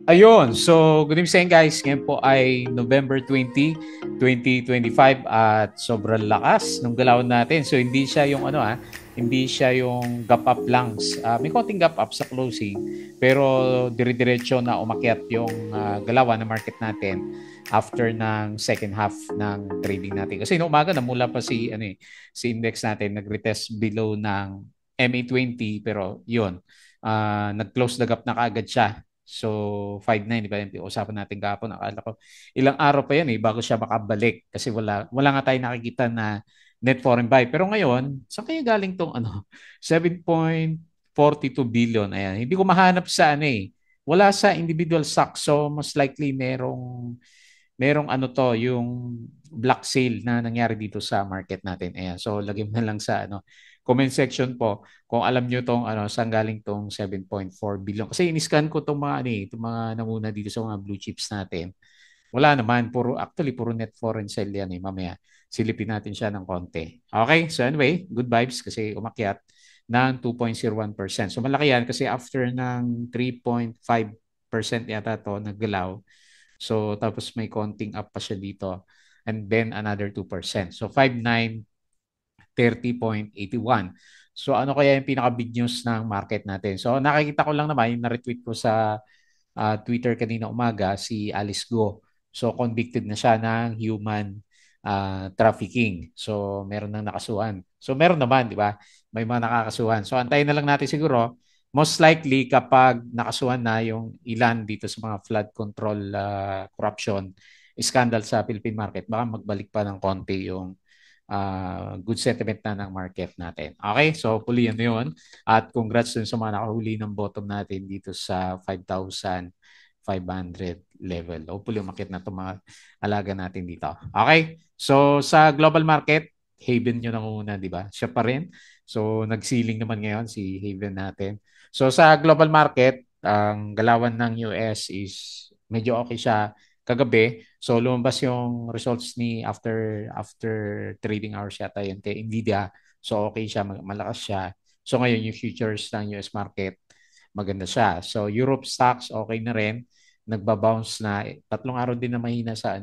Ayun, so good evening sa inyo guys. Ngayon po ay November 20, 2025 at sobrang lakas ng galaw natin. So hindi siya yung hindi siya yung gap up lang. May konting gap up sa closing pero dire-diretso na umakyat yung galawan ng market natin after ng second half ng trading natin. Kasi noong umaga namula pa si index natin nag-retest below ng MA20 pero yun, nag-close the gap na kaagad siya. So 5.9, di ba? Yung usapan natin kahapon, akala ko ilang araw pa yan bago siya makabalik kasi wala nga tayo nakikita na net foreign buy. Pero ngayon, saan kaya galing tong 7.42 billion? Ayan, hindi ko mahanap sa wala sa individual stocks. So most likely merong yung black sale na nangyari dito sa market natin. Ayan. So lagyan mo na lang sa comment section po kung alam niyo tong saan galing tong 7.4 billion. Kasi iniscan ko tong itong mga namuna dito sa mga blue chips natin. Wala naman, puro net foreign sale yan mamaya. Silipin natin siya ng konti. Okay, so anyway, good vibes kasi umakyat ng 2.01%. So malaki yan kasi after ng 3.5% yata to naggalaw. So, tapos may konting up pa siya dito. And then another 2%. So, 5,930.81. So, ano kaya yung pinaka-big news ng market natin? So, nakikita ko lang naman, yung na-retweet ko sa Twitter kanina umaga, si Alice Go. So, convicted na siya ng human trafficking. So, meron nang nakasuhan. So, meron naman, di ba? May mga nakakasuhan. So, antayin na lang natin siguro. Most likely, kapag nakasuhan na yung ilan dito sa mga flood control corruption scandal sa Philippine market, baka magbalik pa ng konti yung good sentiment na ng market natin. Okay, so hopefully yan yun. At congrats dun sa mga nakahuli ng bottom natin dito sa 5,500 level. Hopefully umakit na itong mga alaga natin dito. Okay, so sa global market, Haven nyo na muna, di ba? Siya pa rin. So nagsiling naman ngayon si Haven natin. So sa global market, ang galawan ng US is medyo okay siya kagabi. So lumabas yung results ni after trading hours yata yun kay Nvidia. So okay siya, malakas siya. So ngayon yung futures ng US market maganda siya. So Europe stocks okay na rin. Nagba-bounce na tatlong araw din na mahina sa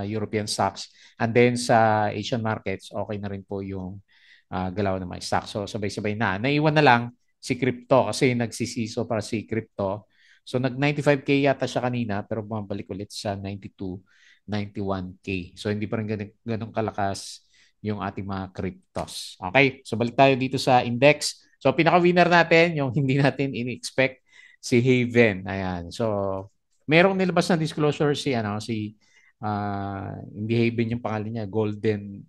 European stocks. And then sa Asian markets okay na rin po yung galaw ng mga stocks. So sabay-sabay na. Naiwan na lang si crypto kasi nagsisiso para si crypto. So nag 95K yata siya kanina pero bumabalik ulit sa 92, 91K. So hindi pa rin ganun kalakas yung ating mga cryptos. Okay, so balik tayo dito sa index. So pinaka-winner natin, yung hindi natin in-expect, si Haven. Ayan. So merong nilabas na disclosure hindi Haven yung pangalan niya, Golden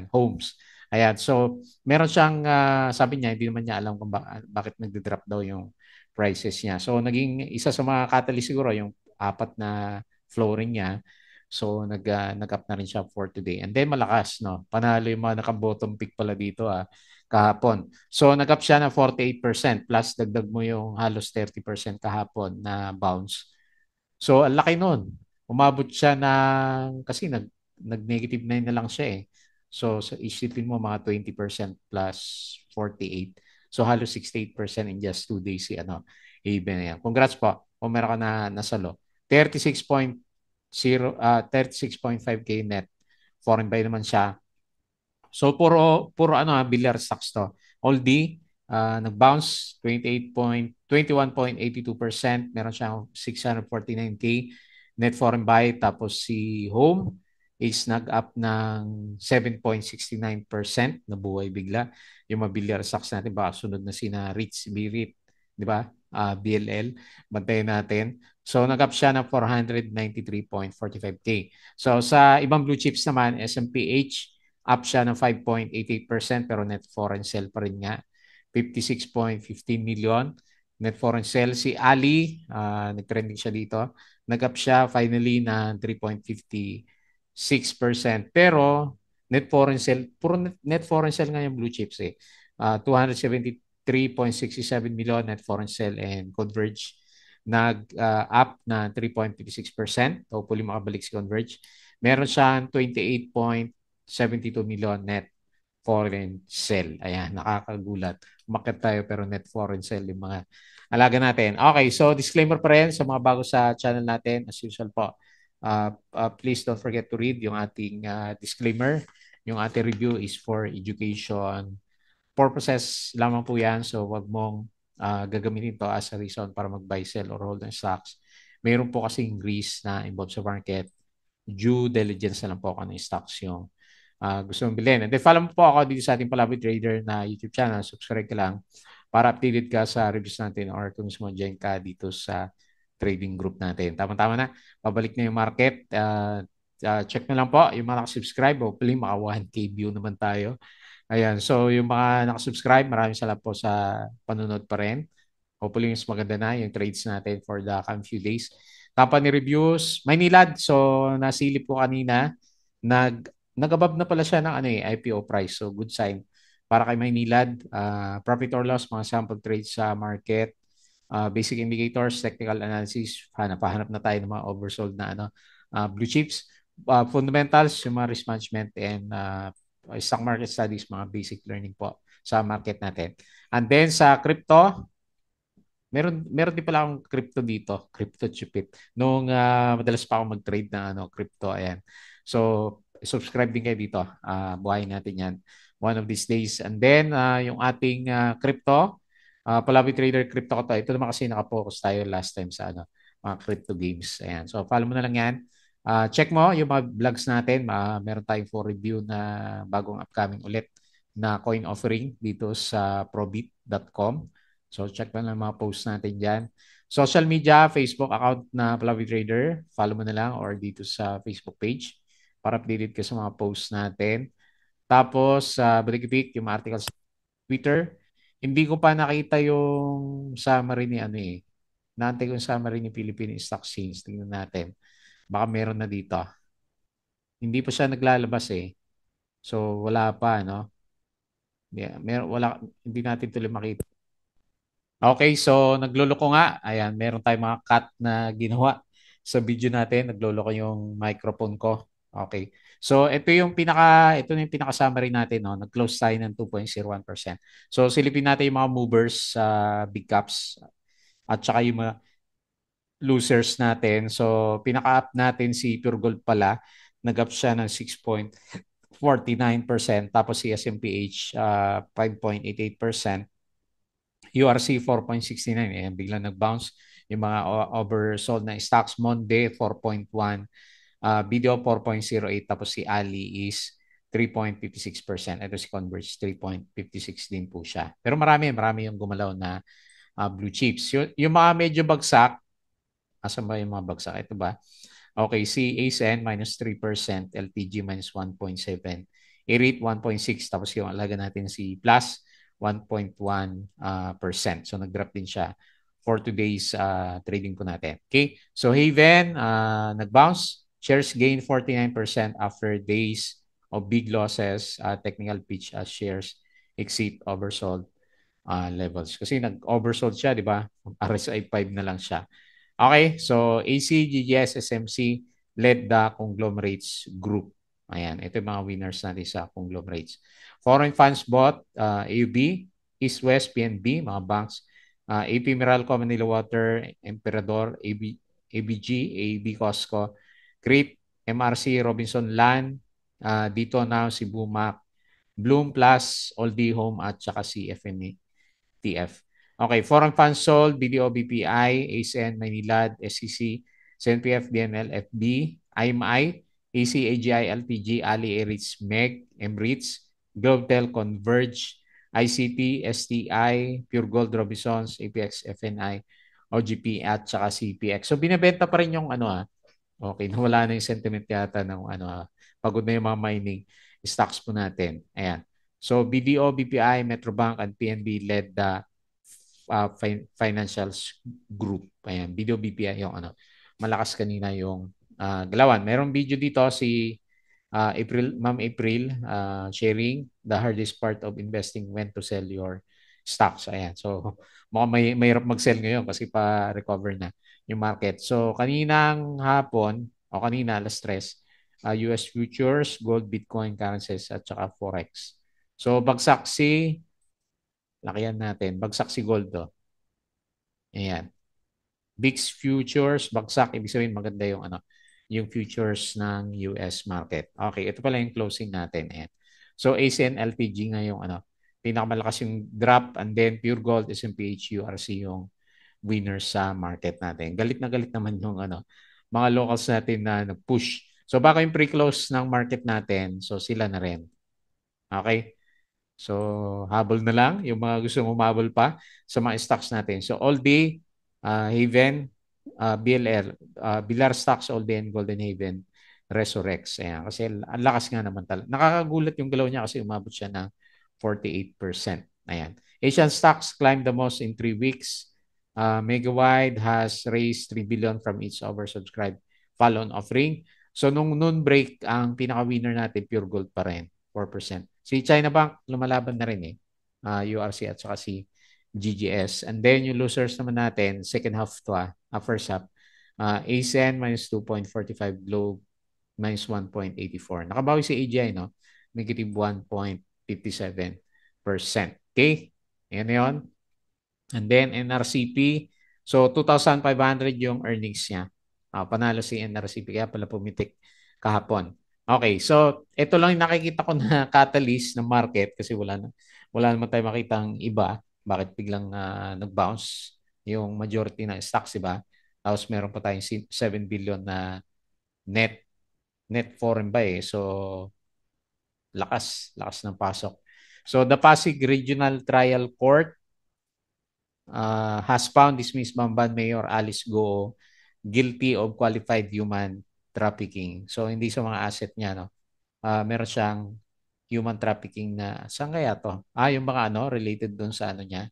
Homes. Ayan. So meron siyang sabi niya hindi naman niya alam kung bakit nagde-drop daw yung prices niya. So naging isa sa mga catalyst siguro yung apat na flooring niya. So nag-up na rin siya for today. And then malakas, no? Panalo yung mga naka-bottom pick pala dito kahapon. So nag-up siya na 48% plus dagdag mo yung halos 30% kahapon na bounce. So ang laki nun. Umabot siya kasi nag-negative 9 na lang siya eh. So isipin mo mga 20% plus 48. So halos 68% in just 2 days si Haven na yan. Congrats po kung meron ka na nasalo. 36.5K net. Foreign buy naman siya. So puro bilyar stocks to. Aldi nag-bounce 21.82%, meron siyang 649K net foreign buy tapos si Home is nag-up ng 7.69%, nabuhay bigla. Yung mga bilyar stocks natin baka sunod na sina REITs, BREIT, di ba? BLL, bantayan natin. So nag-up siya ng 493.45K. So sa ibang blue chips naman, SMPH up siya ng 5.88% pero net foreign sale pa rin nga. 56.15 million net foreign sale. Si Ali, nag-trending siya dito. Nag-up siya finally na 3.56%. Pero net foreign sale, puro net foreign sale nga yung blue chips eh. 273.67 million net foreign sale and Converge nag-up na 3.56%. Hopefully makabalik si Converge. Meron siyang 28.72 million net foreign sale. Ayan, nakakagulat. Umakyat tayo pero net foreign sale yung mga alaga natin. Okay, so disclaimer pa rin sa mga bago sa channel natin. As usual po, please don't forget to read yung ating disclaimer. Yung ating review is for education purposes lamang po yan. So wag mong gagamitin to as a reason para mag-buy, sell, or hold ng stocks. Mayroon po kasing risk na involved sa market. Due diligence na lang po kung ano yung stocks yung gusto mong bilhin. And then follow mo po ako dito sa ating Palaboy Trader na YouTube channel. Subscribe ka lang para updated ka sa reviews natin or kung gusto mo join ka dito sa trading group natin. Tama-tama na. Pabalik na yung market. Check na lang po yung mga nakasubscribe. Hopefully, maka 1K view naman tayo. Ayan. So, yung mga nakasubscribe, maraming salamat po sa panunod pa rin. Hopefully, mas maganda na yung trades natin for the coming few days. Company reviews, Maynilad. So, nasilip ko kanina. Nag-above na pala siya ng IPO price. So, good sign. Para kay Maynilad, profit or loss, mga sample trades sa market, basic indicators, technical analysis, hanap na tayo ng mga oversold na blue chips. Fundamentals, yung mga risk management and stock market studies, mga basic learning po sa market natin. And then sa crypto, meron din pala akong crypto dito, crypto chipit. Nung madalas pa ako mag-trade na crypto, ayan. So, subscribe din kayo dito. Buhayin natin yan one of these days. And then, yung ating crypto, Palabi Trader Crypto ko to. Ito naman kasi nakapokus tayo last time sa mga crypto games. Ayan. So, follow mo na lang yan. Check mo yung mga vlogs natin. Meron tayong for review na bagong upcoming ulit na coin offering dito sa probit.com. So, check mo lang mga posts natin dyan. Social media, Facebook account na Palabi Trader. Follow mo na lang or dito sa Facebook page para updated ka sa mga posts natin. Tapos, balik-balik yung mga articles sa Twitter. Hindi ko pa nakita yung summary ni Naantay ko yung summary ni Philippine Stock Exchange. Tingnan natin. Baka meron na dito. Hindi pa siya naglalabas eh. So, wala pa, no? Yeah, hindi natin tuloy makita. Okay, so nagluloko nga. Ayan, meron tayong mga cut na ginawa sa video natin. Nagluloko yung microphone ko. Okay. So ito yung pinaka summary natin, no. Nag-close tayo ng 2.01%. So silipin natin yung mga movers sa big caps at saka yung mga losers natin. So pinaka-up natin si Pure Gold pala. Nag-up siya ng 6.49%, tapos si SMPH 5.88%. URC 4.69, biglang nag-bounce yung mga oversold na stocks. Monde 4.1, Video 4.08, tapos si Ali is 3.56%. Ito si Converge 3.56 din po siya. Pero marami yung gumalaw na blue chips. Yung mga medyo bagsak, asan ba yung mga bagsak? Ito ba? Okay, si ASN minus 3%, LTG minus 1.7, E-rate 1.6, tapos yung alaga natin si Plus 1.1%. So nag-drop din siya for today's trading po natin. Okay, so Haven nag-bounce. Shares gain 49% after days of big losses. Technical pitch as shares exceed oversold levels. Kasi nag-oversold siya, di ba? RSI 5 na lang siya. Okay, so AC, GGS, SMC led the conglomerates group. Ayan, ito yung mga winners natin sa conglomerates. Foreign funds bought AUB, East West, PNB, mga banks, AP Meralco, Manila Water, Emperador, ABG, AB Costco, CREEP, MRC, Robinson Land, dito now si Bumac, Bloom Plus, Oldie Home at saka si FNA. TF. Okay, foreign funds sold, BDO, BPI, ASN, Maynilad, SCC, CNPF, DNL, FB, IMI, AC, AGI, LTG, Ali, Eritz, MEG, Emirates, Globetel, Converge, ICT, STI, Pure Gold, Robinsons, APX, FNI, OGP at saka CPX. So binebenta pa rin yung okay, nawala na yung sentiment yata ng pagod na yung mga mining stocks po natin. Ayan. So BDO, BPI, Metrobank, and PNB led the financials group. Ayan, BDO, BPI yung malakas kanina yung galawan. Merong video dito si Ma'am April, sharing the hardest part of investing, when to sell your stocks. Ayan. So mukhang mahirap mag-sell ngayon kasi pa-recover na yung market. So kaninang hapon o kanina alas 3, US futures, gold, Bitcoin, currencies at saka forex. So bagsak si lakihan natin, bagsak si gold do. Ayan. VIX futures, bagsak. Ibig sabihin maganda yung ano, yung futures ng US market. Okay, ito pala yung closing natin. Ayan. So ACN LPG nga yung ano, pinakamalakas yung drop, and then Pure Gold, S&P HURC yung winners sa market natin. Galit na galit naman yung ano, mga locals natin na nag-push. So baka yung pre-close ng market natin, so sila na rin. Okay? So, habol na lang yung mga gustong umabol pa sa mga stocks natin. So, all day, Haven, BLR, Bilar Stocks, all day, and Golden Haven, Resurrex. Ayan, kasi ang lakas nga naman talaga. Nakakagulat yung galaw niya kasi umabot siya ng 48%. Ayan. Asian stocks climbed the most in 3 weeks. Megawide has raised 3 billion from its oversubscribed follow-on offering. So, nung noon break, ang pinaka-winner natin, Pure Gold pa rin, 4%. Si China Bank, lumalaban na rin eh. URC at saka si GGS. And then yung losers naman natin, second half to first half. ASEN minus 2.45, Globe minus 1.84. Nakabawi si AGI, no? Negative 1.57%. Okay? Yan na yun. And then NRCP, so 2,500 yung earnings niya. Panalo si NRCP, kaya pala pumitik kahapon. Okay, so ito lang yung nakikita ko na catalyst ng market kasi wala naman tayo makitang iba. Bakit biglang nag-bounce yung majority ng stocks, diba? Tapos meron pa tayong 7 billion na net foreign buy. So lakas ng pasok. So the Pasig Regional Trial Court has found dismissed Bamban Mayor Alice Go guilty of qualified human trafficking. So hindi sa mga asset niya, no. Meron siyang human trafficking na saan kaya to? Yung mga ano related doon sa ano niya,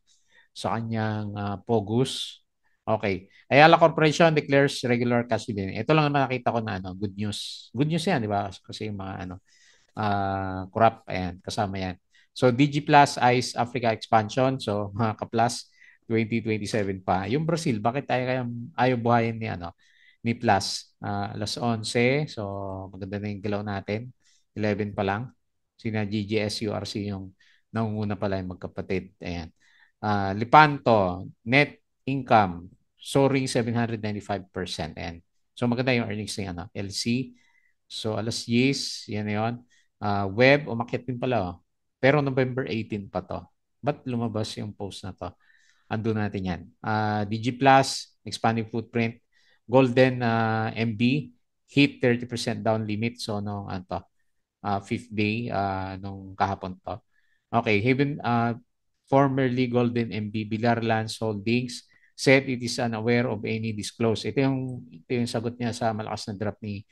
sa kanyang POGUS. Okay. Ayala Corporation declares regular cash dividend. Ito lang naman nakita ko na ano, good news. Good news 'yan, di ba? Kasi yung mga ano corrupt, ayan, kasama yan. So, DG Plus Ice Africa Expansion. So, mga ka-plus, 2027 pa. Yung Brazil, bakit tayo kaya ayaw buhayin ni, ano, ni Plus? Alas 11. So, maganda na yung galaw natin. 11 pa lang. Sina GGS, URC yung nangunguna pala yung magkapatid. Ayan. Lipanto, net income, soaring 795%. Ayan. So, maganda yung earnings ni ano, LC. So, alas 10, yan na yun. Web, umakyat din pala. Oh. Pero November 18 pa to. Ba't lumabas yung post na to? Ando natin yan. DG Plus, expanding footprint. Golden MB, hit 30% down limit. So, nung fifth day nung kahapon to. Okay, Haven, formerly Golden MB, Bilar Lands Holdings, said it is unaware of any disclose. Ito yung sagot niya sa malakas na drop ni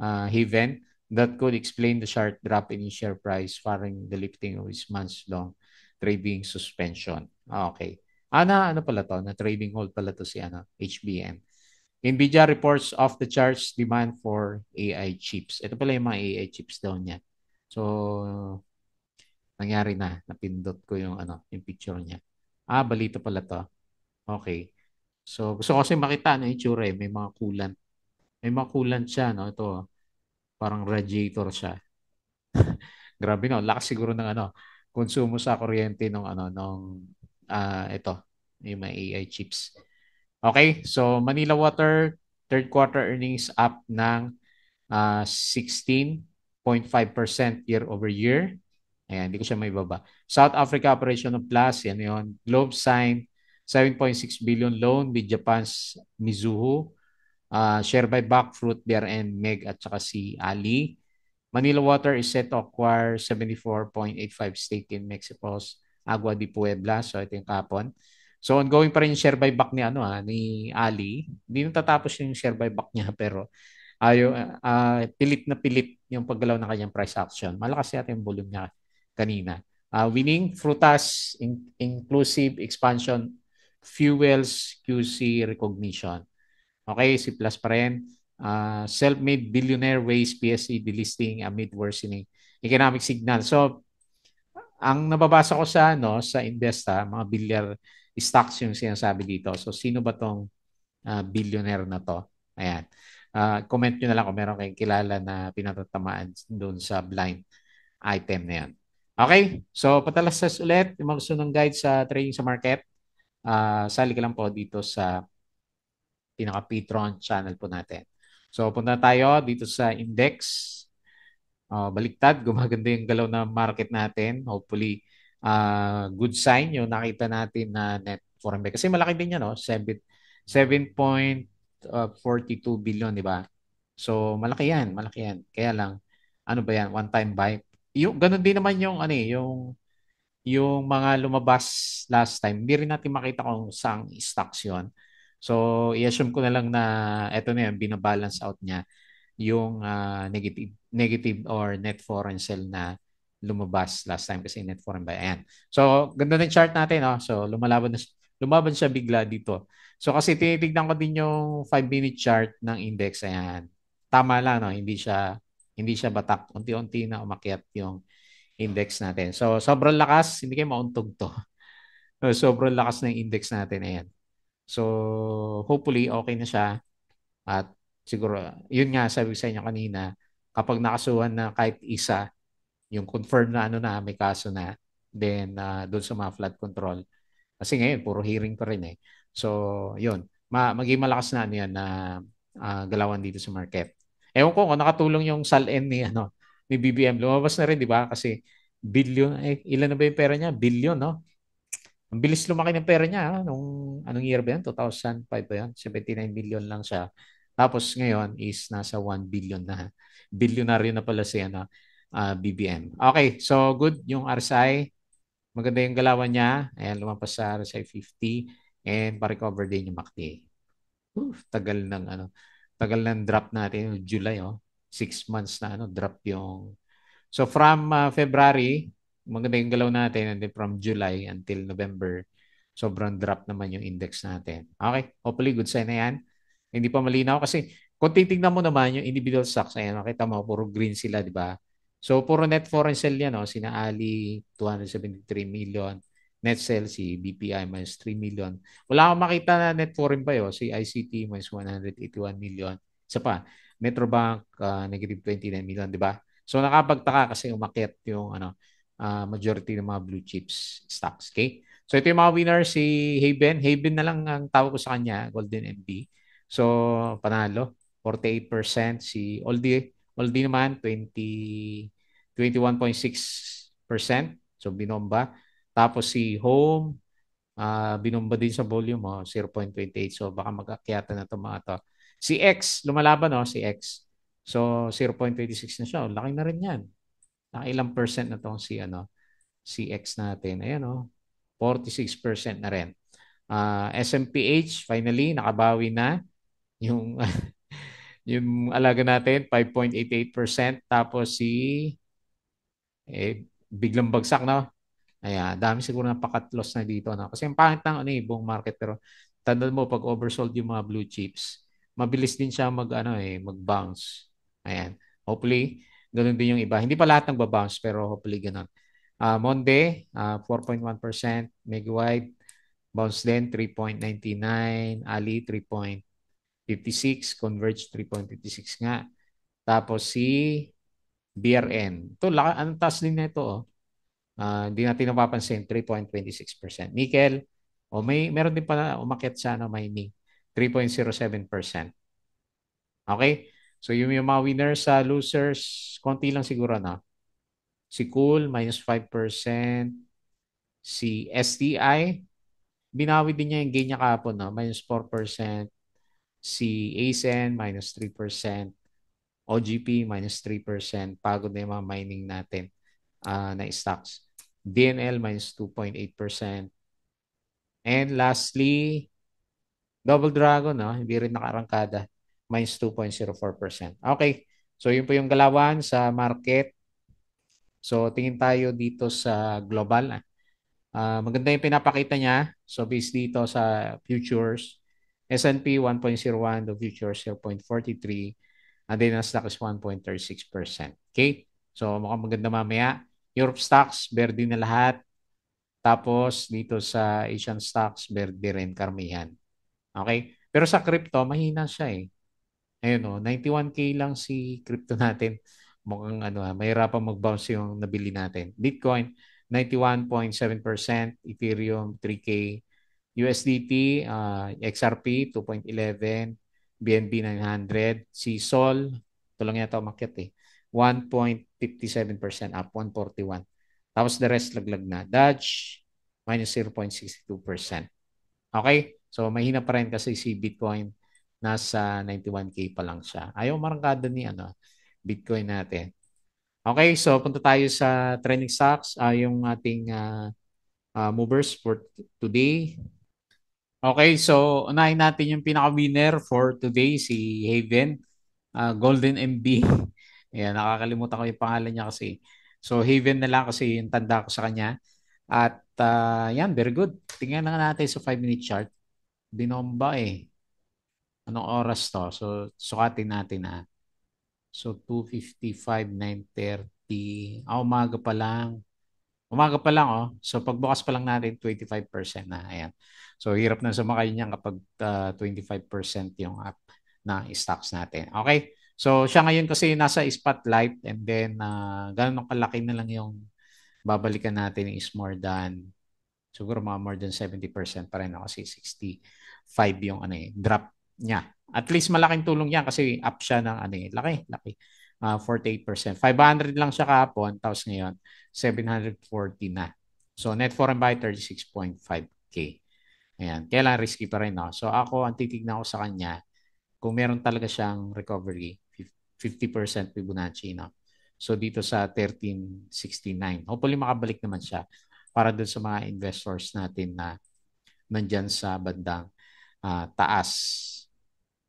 Haven that could explain the sharp drop in share price following the lifting of its months-long trading suspension. Okay. Ano pala to? Na trading hold pala to si HBM. Nvidia reports off the charts demand for AI chips. Ito pala yung mga AI chips daw niya. So, nangyari na. Napindot ko yung yung picture niya. Balita pala to. Okay. So, gusto ko kasi makita yung itsura eh. May mga coolant. May mga coolant siya, no? Ito, parang radiator siya. Grabe no, lakas siguro ng konsumo sa kuryente ng ito, yung mga AI chips. Okay, so Manila Water third quarter earnings up ng 16.5% year over year. Ayan, hindi ko siya may baba. South Africa operation of Plus, yan yun. Globe signed 7.6 billion loan with Japan's Mizuho. Share buyback, Fruit Bear and Meg at saka si Ali. Manila Water is set to acquire 74.85 stake in Mexico's Agua de Puebla. So ito yung kapon. So ongoing pa rin yung share buyback ni Ali. Hindi natatapos yung share buyback niya pero pilit na pilit yung paggalaw ng kanyang price action. Malakas yata yung volume niya kanina. Winning Frutas inclusive expansion fuels QC recognition. Okay, si Plus pa rin. Self-made billionaire ways PSE delisting amid worsening economic signal. So, ang nababasa ko sa Investa, mga bilyar stocks yung sinasabi dito. So, sino ba tong billionaire na to? Ayan. Comment nyo na lang kung meron kayong kilala na pinatatamaan doon sa blind item na yan. Okay? So, patalastas ulit yung mga gusto ng guide sa trading sa market. sali ka lang po dito sa pinaka-Patreon channel po natin. So, punta tayo dito sa index. Baliktad, gumaganda yung galaw na market natin. Hopefully, good sign yung nakita natin na net foreign buy. Kasi malaki din yan, no? 7.42 billion, di ba? So, malaki yan, malaki yan. Kaya lang, ano ba yan? One-time buy. Yung, ganun din naman yung, ano eh, yung mga lumabas last time. Hindi rin natin makita kung saan stocks yon. So, i-assume ko na lang na eto na yan, binabalance out niya yung negative or net foreign sell na lumabas last time kasi net foreign buy. Ayan. So, ganda ng chart natin. No? So, lumaban siya bigla dito. So, kasi tinitignan ko din yung 5-minute chart ng index. Ayan. Tama lang, no? Hindi siya batak. Unti-unti na umakyat yung index natin. So, sobrang lakas. Hindi kayo mauntog to. Sobrang lakas ng index natin. Ayan. So, hopefully, okay na siya. At siguro, yun nga, sabi ko sa inyo kanina, kapag nakasuhan na kahit isa, yung confirm na ano na, may kaso na, then doon sa mga flood control. Kasi ngayon, puro hearing pa rin eh. So, yun. Maging malakas na ano yan na galawan dito sa market. Ewan ko kung nakatulong yung SALN ni BBM. Lumabas na rin, di ba? Kasi billion, ilan na ba yung pera niya? Billion, no? Ang bilis lumaki ng pera niya, anong year ba yan? 2005 ba yan? 79 billion lang siya. Tapos ngayon is nasa 1 billion na. Bilyonaryo na pala si BBM. Okay, so good yung RSI. Maganda yung galawan niya. Ayan, lumampas sa RSI 50 and pa-recover din yung MACD. Tagal ng drop natin, July, 6 months na drop yung. So from February, maganda yung galaw natin, and then from July until November, sobrang drop naman yung index natin. Okay, hopefully good sign na yan. Hindi pa malinaw kasi kung titignan mo naman yung individual stocks, ayan, makita mo, puro green sila, di ba? So, puro net foreign sell yan, sina Ali, 273 million. Net sell si BPI minus 3 million. Wala akong makita na net foreign buy, si ICT minus 181 million. Isa pa, Metrobank, negative 29 million, di ba? So, nakapagtaka kasi umakyat yung majority ng mga blue chips stocks. Okay? So, ito yung mga winner, si Haven. Haven na lang ang tawag ko sa kanya, Golden MB. So, panalo. 48%. Si Oldie naman, 21.6%. So, binomba. Tapos si Home, binomba din sa volume, 0.28. So, baka mag-akyata na ito mga to. Si X, lumalaban, si X. So, 0.26 na siya. Laki na rin yan. Nakailang percent na itong si X natin. Ayan, 46% na rin. SMPH, finally, nakabawi na yung yung alaga natin 5.88%, tapos biglang bagsak, no. Ayan, dami siguro napaka-loss na dito, no, kasi ang pangit ng buong market. Pero tandaan mo, pag oversold yung mga blue chips, mabilis din siya mag-bounce. Ayan, hopefully ganun din yung iba. Hindi pa lahat ng babounce, pero hopefully ganun. Monde, 4.1%, Megawide bounce din 3.99, Ali 3.56, Converge 3.56 nga. Tapos si BRN. Ito, anong taas din na ito, hindi natin napapansin, 3.26%. Nickel, meron din pala umakyat sa mining, 3.07%. Okay? So yung mga winners sa losers, konti lang siguro na. Si Cool, minus 5%. Si STI, binawi din niya yung gain niya kahapon, minus 4%. Si ASEN, minus 3%. OGP, minus 3%. Pagod na yung mga mining natin na stocks. DNL, minus 2.8%. And lastly, Double Dragon, hindi rin nakarangkada. Minus 2.04%. Okay. So, yun po yung galawan sa market. So, tingin tayo dito sa global. Maganda yung pinapakita niya. So, based dito sa futures, S&P 1.01, the futures 0.43, and then Nasdaq is 1.36%. Okay? So, mukhang maganda mamaya. Europe stocks, berde na lahat. Tapos, dito sa Asian stocks, berde rin karamihan. Okay? Pero sa crypto, mahina siya eh. Ayun 91K lang si crypto natin. Mukhang mahirapan mag-bounce yung nabili natin. Bitcoin, 91.7%, Ethereum, 3K, USDT, XRP 2.11, BNB 900, si Sol, ito lang yata umakyat eh. 1.57% up, 141. Tapos the rest laglag na. Dodge, minus 0.62%. Okay? So mahina pa rin kasi si Bitcoin nasa 91K pa lang siya. Ayaw marangkada ni Bitcoin natin. Okay, so punta tayo sa trending stocks, yung ating movers for today. Okay, so unahin natin yung pinaka-winner for today, si Haven, Golden MB. Ayan, nakakalimutan ko yung pangalan niya kasi. So Haven na lang kasi yung tanda ko sa kanya. At yan, very good. Tingnan na natin sa 5-minute chart. Binomba eh. Anong oras to? So sukatin natin So 2:55, 9:30. Umaga pa lang. Umaga pa lang, oh. So pagbukas pa lang natin, 25% na. Ayan. So hirap na sumakay niyan kapag 25% yung up na stocks natin. Okay? So siya ngayon kasi nasa spotlight and then ganun kalaki na lang yung babalikan natin is more than siguro mga more than 70% pa rin ako kasi 65 yung drop niya. At least malaking tulong yan kasi up siya ng laki. 48%. 500 lang siya kahapon tapos ngayon 740 na. So net foreign buy 36.5K. Ayan. Kailan risky pa rin. No? So ako, ang titignan ko sa kanya, kung meron talaga siyang recovery, 50% Fibonacci. No? So dito sa 1369. Hopefully makabalik naman siya para dun sa mga investors natin na nandyan sa bandang taas.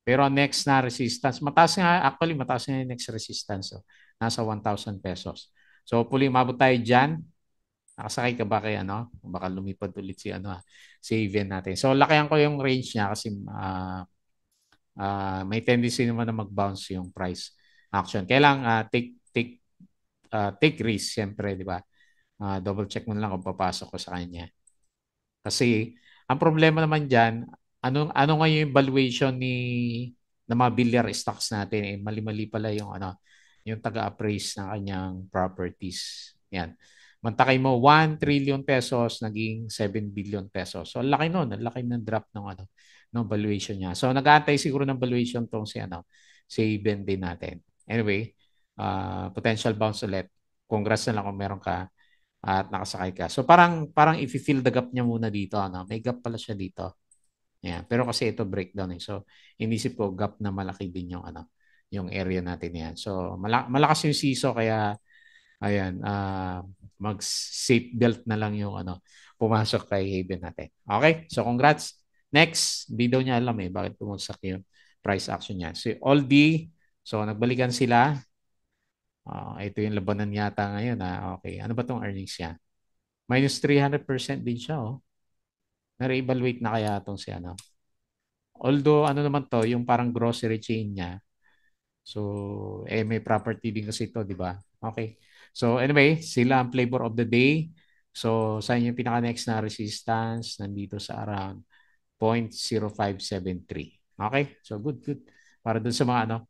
Pero next na resistance, mataas nga yung next resistance. So, nasa 1,000 pesos. So hopefully umabot tayo dyan. Nakasakay ka ba kay Baka lumipad ulit si event natin. So lakihan ko yung range niya kasi may tendency naman na mag-bounce yung price action. Kailang take risk siyempre, di ba? Double check mo na lang kung papasok ko sa kanya. Kasi ang problema naman diyan, ano nga yung valuation ng mga bilyar stocks natin mali-mali pala yung yung taga-appraise ng kanyang properties. Yan. Mantakay mo 1 trillion pesos naging 7 billion pesos. So ang laki noon, ang laki ng drop ng ng valuation niya. So nag-aantay siguro ng valuation tong si Ben din natin. Anyway, potential bounce ulit. Congrats na lang kung meron ka at nakasakay ka. So parang i-fill the gap niya muna dito, May gap pala siya dito. Yeah. Pero kasi ito breakdown eh. So inisip ko gap na malaki din yung yung area natin yan. So malakas yung siso kaya ayan, mag safe belt na lang yung pumasok kay Haven natin. Okay? So congrats. Next, di daw niya alam bakit bumagsak yung price action niya. Si Aldi, so nagbalikan sila. Ito yung labanan yata ngayon. Okay. Ano ba tong earnings niya? Minus 300% din siya, oh. Na-reevaluate na kaya itong si Although, naman to, yung parang grocery chain niya. So, may property din kasi ito, di ba? Okay. So, anyway, sila ang flavor of the day. So, saan yung pinaka-next na resistance? Nandito sa around 0.0573. Okay? So, good. Para dun sa mga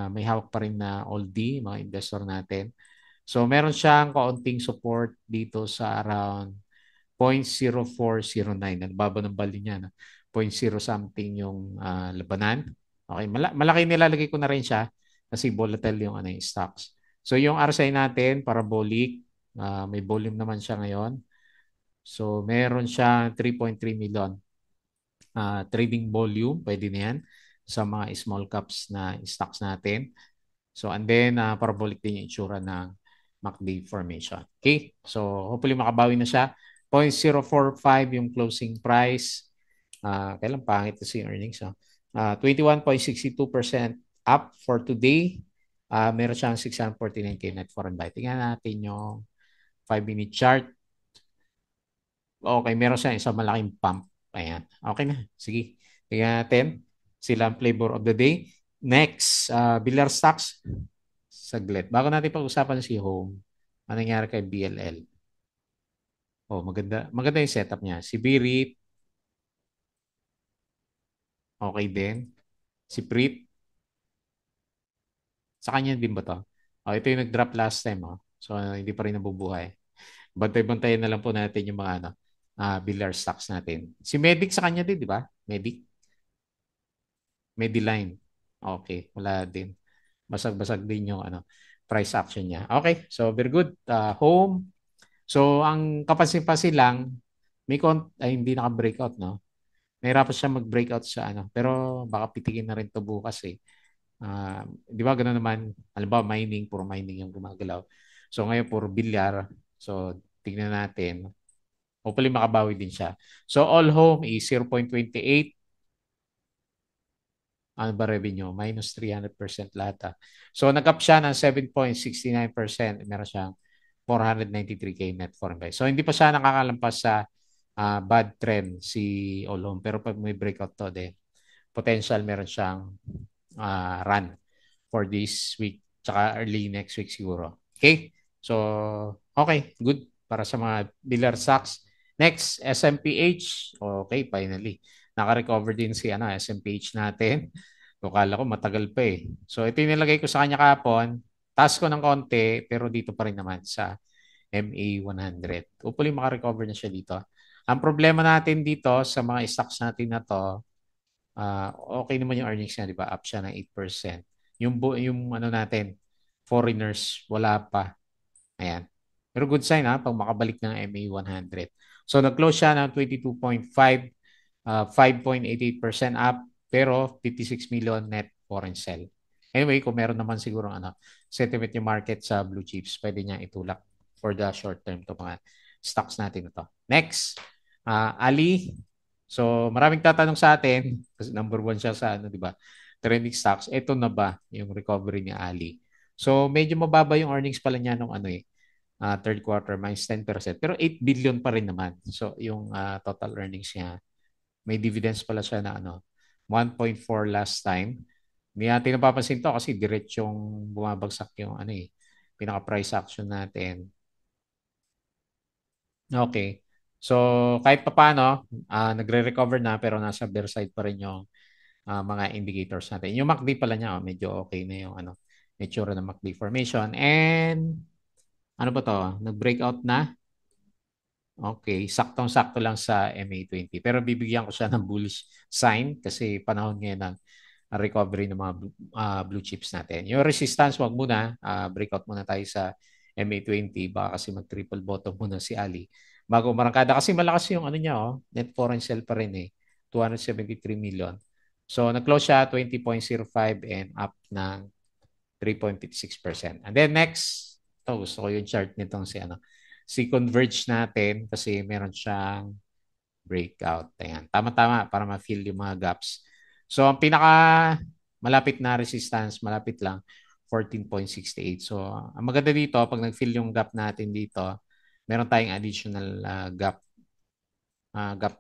may hawak pa rin na oldie, mga investor natin. So, meron siyang kaunting support dito sa around 0.0409. Ang baba ng bali niya. 0.0 something yung labanan. Okay, malaki nilalagay ko na rin siya kasi volatile yung yung stocks. So yung RSI natin, parabolic, may volume naman siya ngayon. So meron siya 3.3 million trading volume, pwede na yan sa mga small caps na stocks natin. So and then parabolic din yung itsura ng MACD formation. Okay? So hopefully makabawi na siya. 0.045 yung closing price. Kailan pangit kasi yung earnings. 21.62% up for today. Meron siyang 649K net foreign buy. Tingnan natin yung 5-minute chart. Okay, meron siyang isang malaking pump. Ayan. Okay na. Sige. Tingnan natin. Sila ang flavor of the day. Next, Villar Stocks. Saglit. Bago natin pag-usapan si Home, ano nangyari kay BLL? Oh, maganda. Maganda yung setup niya. Si Birit, okay din. Si Prit, sa kanya din ba to? Oh, ito yung nag-drop last time. Oh. So, hindi pa rin nabubuhay. Bantay-bantayan na lang po natin yung mga Villar stocks natin. Si Medic sa kanya din, di ba? Mediline. Okay, wala din. Basag-basag din yung price action niya. Okay, so very good. Home. So ang kapansin-pansin lang, ay hindi naka-breakout, no? Nahirapan siya mag-breakout sa pero baka pitikin na rin to bukas eh. Di ba gano'n naman, halimbawa mining, puro mining yung gumagalaw. So ngayon puro bilyar. So tingnan natin. Hopefully makabawi din siya. So all home is 0.28. Ano ba revenue? Minus 300% lahat. So nag-up siya ng 7.69%. Meron siyang 493K net foreign buy. So hindi pa siya nakakalampas sa bad trend si all home. Pero pag may breakout to, potential meron siyang run for this week tsaka early next week siguro. Okay? So, okay. Good para sa mga Villar stocks. Next, SMPH. Okay, finally. Naka-recover din si SMPH natin. So, kala ko matagal pa eh. So, ito yung nilagay ko sa kanya kahapon. Taas ko ng konti, pero dito pa rin naman sa MA100. Hopefully, maka-recover na siya dito. Ang problema natin dito sa mga stocks natin na to, okay naman yung earnings niya, di ba? Up siya ng 8%. Yung ano natin, foreigners, wala pa. Ayan. Pero good sign pag makabalik ng MA100. So nag-close siya ng 22.5, 5.88% up, pero 56 million net foreign sell. Anyway, kung meron naman siguro sentiment yung market sa blue chips, pwede niya itulak for the short term to mga stocks natin ito. Next, Ali. So maraming tatanong sa atin, kasi number one siya sa di ba? Trending stocks. Ito na ba yung recovery ni Ali? So medyo mababa yung earnings pala niya nung third quarter minus 10%. Pero 8 billion pa rin naman. So yung total earnings niya, may dividends pala siya na 1.4 last time. Hindi natin napapansin to kasi diretsong bumabagsak yung pinaka-price action natin. Okay. So kahit papaano, nagre-recover na pero nasa bear side pa rin yung mga indicators natin. Yung MACD pala niya, medyo okay na yung itsura ng MACD formation. And ano ba to? Nag-breakout na. Okay, saktong-sakto lang sa MA20. Pero bibigyan ko siya ng bullish sign kasi panahon ngayon ng recovery ng mga blue chips natin. Yung resistance, wag muna. Breakout muna tayo sa MA20. Baka kasi mag-triple bottom muna si Ali. Bago umarangkada. Kasi malakas yung niya, net foreign sell pa rin eh. 273 million. So, nag-close siya 20.05 and up ng 3.56%. And then next, gusto ko yung chart nitong si Converge natin kasi meron siyang breakout. Ayan. Tama-tama para ma-fill yung mga gaps. So, ang pinaka malapit na resistance, malapit lang, 14.68. So, ang maganda dito, pag nag-fill yung gap natin dito, meron tayong additional gap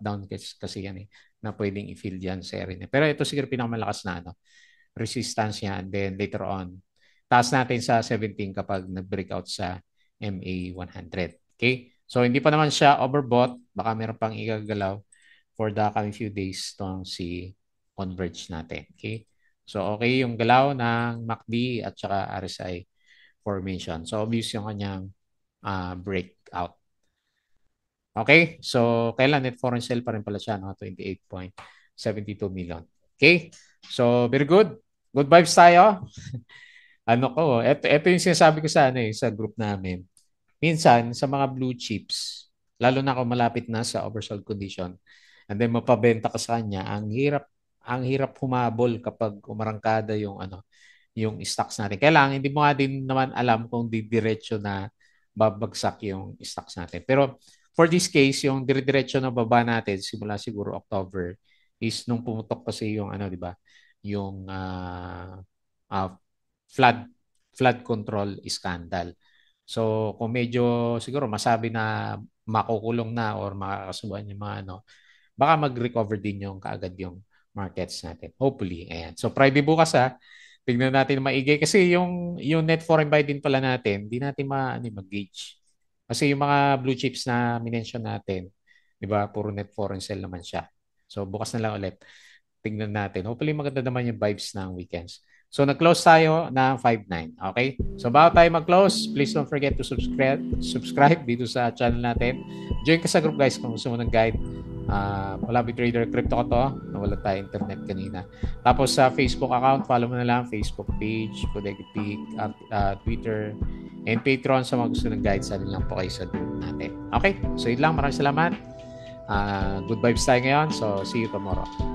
down kasi yan na pwedeng i-fill dyan sa area. Pero ito siguro pinakamalakas na resistance niya and then later on, taas natin sa 17 kapag nag-breakout sa MA100. Okay? So, hindi pa naman siya overbought. Baka meron pang igagalaw for the coming few days tong si Converge natin. Okay? So, okay yung galaw ng MACD at saka RSI formation. So, obvious yung kanyang breakout. Okay? So, kailan net foreign sale pa rin pala siya, 28.72 million. Okay? So, very good. Good vibes tayo. Ito yung sinasabi ko sa group namin. Minsan, sa mga blue chips, lalo na kung malapit na sa oversold condition, and then mapabenta ka sa kanya, ang hirap humabol kapag umarangkada yung stocks natin. Kailangan, hindi mo nga din naman alam kung didiretso na babagsak yung stocks natin. Pero for this case, yung dire-diretso na baba natin, simula siguro October, is nung pumutok kasi yung di ba? Yung uh, flood flood control scandal. So, kung medyo siguro masabi na makukulong na or makakasuhan yung mga baka mag-recover din yung kaagad yung markets natin. Hopefully. Ayan. So, Friday bukas tignan natin maigay kasi yung net foreign buy din pala natin, di natin mag-gauge. Kasi yung mga blue chips na minention natin, di ba, puro net foreign sell naman siya. So, bukas na lang ulit. tingnan natin. Hopefully maganda naman yung vibes ng weekends. So nag-close tayo ng 5.9. Okay? So bago tayo mag-close, please don't forget to subscribe dito sa channel natin. Join ka sa group guys kung gusto mo ng guide. Palabi Trader Crypto ko to. Nawala tayo internet kanina. Tapos sa Facebook account, follow mo na lang. Facebook page, Podegipic, Twitter, and Patreon sa mga gusto ng guide. Sali lang po kayo sa group natin. Okay? So yun lang. Maraming salamat. Good vibes tayo ngayon. So see you tomorrow.